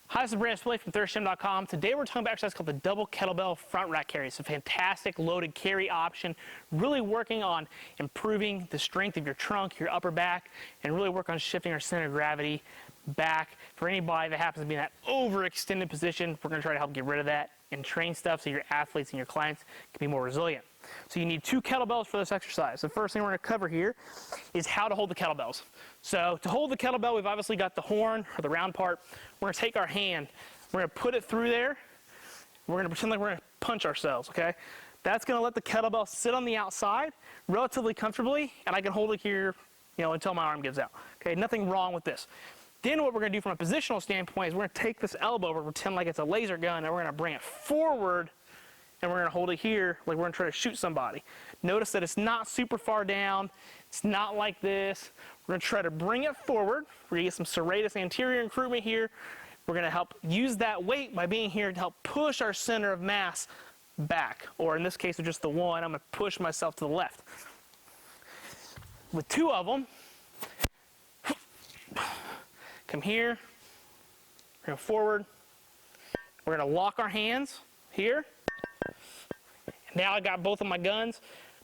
Hi, this is Brandon from ThirstGym.com. Today we're talking about an exercise called the double kettlebell front rack carry. It's a fantastic loaded carry option, really working on improving the strength of your trunk, your upper back, and really work on shifting our center of gravity back. For anybody that happens to be in that overextended position, we're going to try to help get rid of that and train stuff so your athletes and your clients can be more resilient. So you need 2 kettlebells for this exercise. The first thing we're going to cover here is how to hold the kettlebells. So to hold the kettlebell, we've obviously got the horn or the round part. We're going to take our hand, we're going to put it through there. We're going to pretend like we're going to punch ourselves, okay? That's going to let the kettlebell sit on the outside relatively comfortably, and I can hold it here, until my arm gives out. Okay, nothing wrong with this. Then what we're going to do from a positional standpoint is we're going to take this elbow, we're going to pretend like it's a laser gun, and we're going to bring it forward, and we're going to hold it here like we're going to try to shoot somebody. Notice that it's not super far down. It's not like this. We're going to try to bring it forward. We're going to get some serratus anterior improvement here. We're going to help use that weight by being here to help push our center of mass back. Or in this case, with just the one, I'm going to push myself to the left. With 2 of them, come here, we're going forward. We're going to lock our hands here. Now I got both of my guns,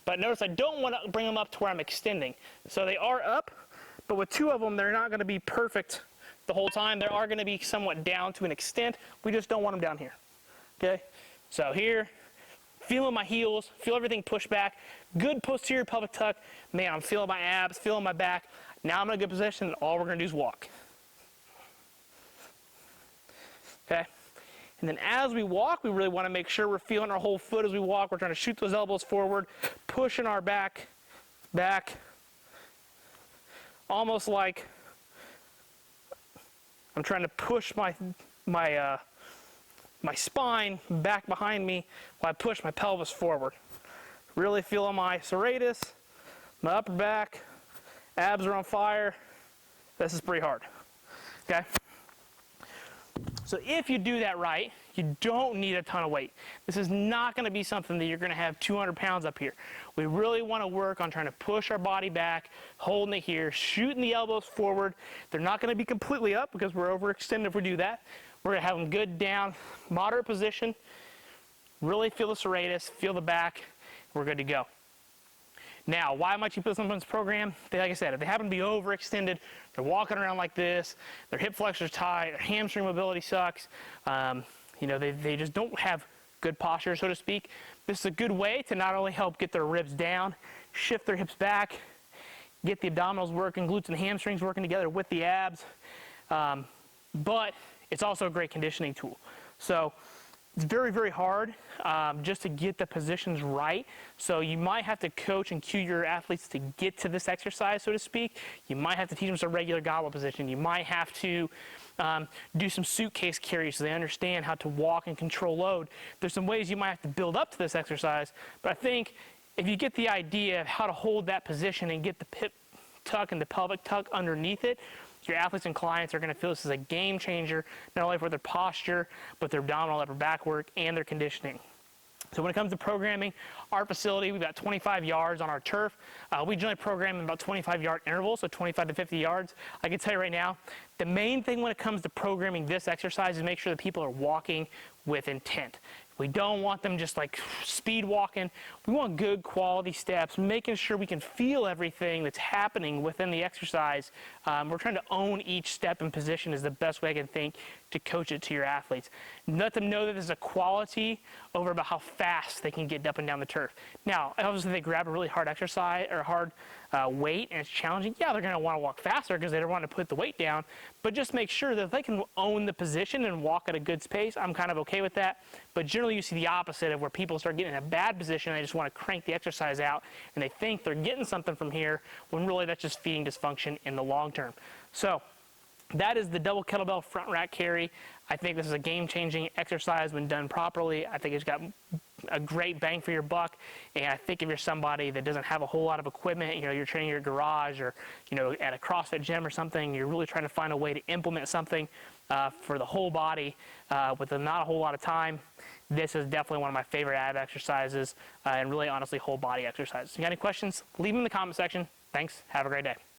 but notice I don't want to bring them up to where I'm extending. So they are up, but with 2 of them, they're not going to be perfect the whole time. They are going to be somewhat down to an extent. We just don't want them down here. Okay? So here, feeling my heels, feel everything push back. Good posterior pelvic tuck. Man, I'm feeling my abs, feeling my back. Now I'm in a good position, and all we're going to do is walk. Okay? And then as we walk, we really want to make sure we're feeling our whole foot as we walk. We're trying to shoot those elbows forward, pushing our back, almost like I'm trying to push my spine back behind me while I push my pelvis forward. Really feeling my serratus, my upper back, abs are on fire. This is pretty hard, okay? So if you do that right, you don't need a ton of weight. This is not going to be something that you're going to have 200 pounds up here. We really want to work on trying to push our body back, holding it here, shooting the elbows forward. They're not going to be completely up because we're overextended if we do that. We're going to have them good down, moderate position. Really feel the serratus, feel the back. We're good to go. Now, why might you put something in this program? Like I said, if they happen to be overextended, they're walking around like this, their hip flexors tight, their hamstring mobility sucks, they just don't have good posture, so to speak. This is a good way to not only help get their ribs down, shift their hips back, get the abdominals working, glutes and hamstrings working together with the abs, but it's also a great conditioning tool. So it's very, very hard just to get the positions right. So you might have to coach and cue your athletes to get to this exercise, so to speak. You might have to teach them some regular goblet position. You might have to do some suitcase carries so they understand how to walk and control load. There's some ways you might have to build up to this exercise, but I think if you get the idea of how to hold that position and get the hip tuck and the pelvic tuck underneath it, your athletes and clients are going to feel this is a game changer, not only for their posture, but their abdominal upper back work and their conditioning. So when it comes to programming, our facility, we've got 25 yards on our turf. We generally program in about 25-yard intervals, so 25 to 50 yards. I can tell you right now, the main thing when it comes to programming this exercise is make sure that people are walking with intent. We don't want them just like speed walking. We want good quality steps, making sure we can feel everything that's happening within the exercise. We're trying to own each step and position is the best way I can think to coach it to your athletes. Let them know that there's a quality over about how fast they can get up and down the turf. Now, obviously they grab a really hard exercise or hard weight and it's challenging. Yeah, they're going to want to walk faster because they don't want to put the weight down, but just make sure that if they can own the position and walk at a good pace, I'm kind of okay with that. But generally you see the opposite of where people start getting in a bad position and they just want to crank the exercise out and they think they're getting something from here when really that's just feeding dysfunction in the long term. So that is the double kettlebell front rack carry. I think this is a game-changing exercise when done properly. I think it's got a great bang for your buck, and I think if you're somebody that doesn't have a whole lot of equipment, you're training in your garage or at a CrossFit gym or something, you're really trying to find a way to implement something for the whole body with not a whole lot of time. This is definitely one of my favorite ab exercises and really honestly whole body exercises. If you got any questions, leave them in the comment section. Thanks. Have a great day.